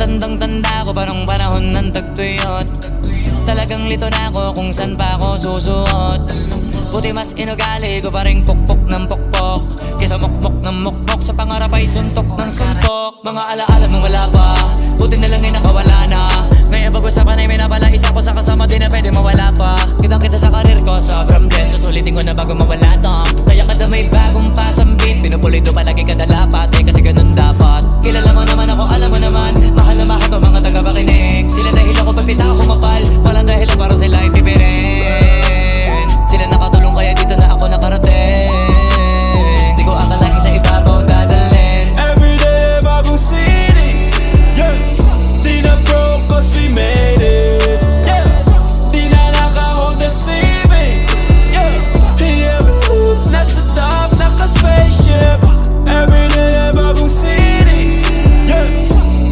Tandang-tanda ko parang panahon ng tagtuyot. Talagang lito na ako kung san pa ako susuot. Buti mas inugali ko pa rin pukpok ng pukpok kesa mukmok ng mukmok, sa pangarap ay suntok ng suntok. Mga alaala nung wala pa, buti na lang ay nakawala na. Ngayon pag-usapan ay may napala, isa ko sa kasama di na pwede mawala pa. Kitang kita sa karir ko, sobrang blessed, susulitin ko na bago mawala to. Kaya kada may bagong pasambit, pinupulido palagi kada lapat, kasi ganun dapat. Kilala mo naman ako, alam mo naman